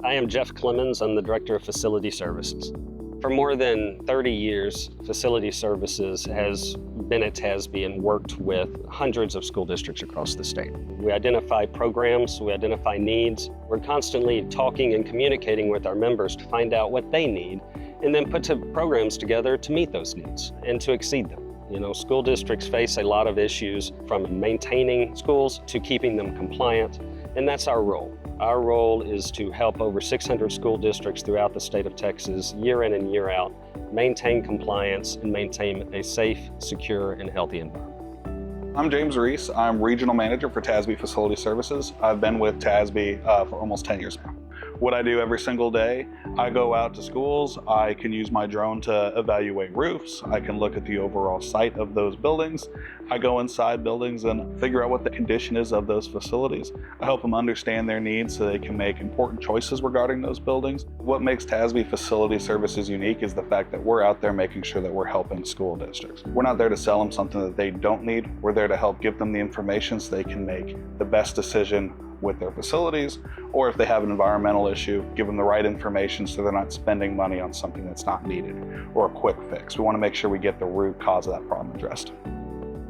I am Jeff Clemens. I'm the Director of Facility Services. For more than 30 years, Facility Services has been at TASB and worked with hundreds of school districts across the state. We identify programs, we identify needs. We're constantly talking and communicating with our members to find out what they need and then put programs together to meet those needs and to exceed them. You know, school districts face a lot of issues from maintaining schools to keeping them compliant, and that's our role. Our role is to help over 600 school districts throughout the state of Texas, year in and year out, maintain compliance and maintain a safe, secure, and healthy environment. I'm James Reese. I'm Regional Manager for TASB Facility Services. I've been with TASB for almost 10 years now. What I do every single day, I go out to schools. I can use my drone to evaluate roofs. I can look at the overall site of those buildings. I go inside buildings and figure out what the condition is of those facilities. I help them understand their needs so they can make important choices regarding those buildings. What makes TASB Facility Services unique is the fact that we're out there making sure that we're helping school districts. We're not there to sell them something that they don't need. We're there to help give them the information so they can make the best decision with their facilities, or if they have an environmental issue, give them the right information so they're not spending money on something that's not needed or a quick fix. We want to make sure we get the root cause of that problem addressed.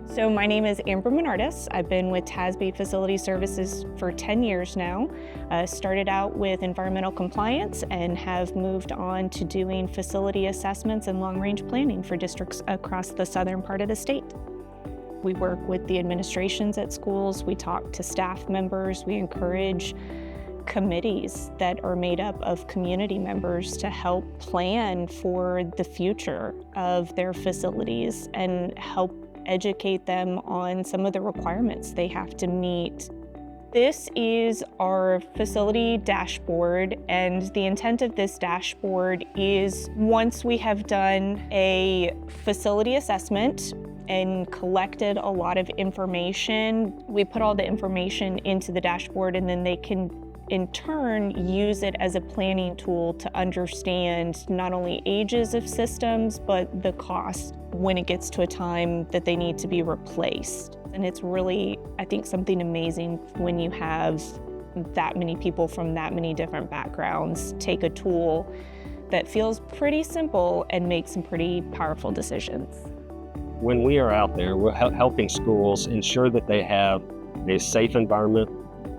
So my name is Amber Menardis. I've been with TASB Facility Services for 10 years now. Started out with environmental compliance and have moved on to doing facility assessments and long-range planning for districts across the southern part of the state. We work with the administrations at schools, we talk to staff members, we encourage committees that are made up of community members to help plan for the future of their facilities and help educate them on some of the requirements they have to meet. This is our facility dashboard, and the intent of this dashboard is once we have done a facility assessment and collected a lot of information, we put all the information into the dashboard, and then they can in turn use it as a planning tool to understand not only ages of systems, but the cost when it gets to a time that they need to be replaced. And it's really, I think, something amazing when you have that many people from that many different backgrounds take a tool that feels pretty simple and make some pretty powerful decisions. When we are out there, we're helping schools ensure that they have a safe environment,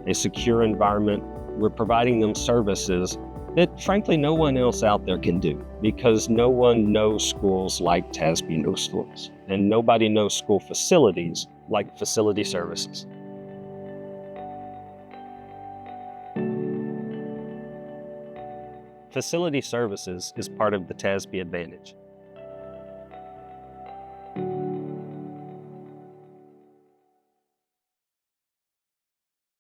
a secure environment. We're providing them services that, frankly, no one else out there can do, because no one knows schools like TASB knows schools, and nobody knows school facilities like Facility Services. Facility Services is part of the TASB Advantage.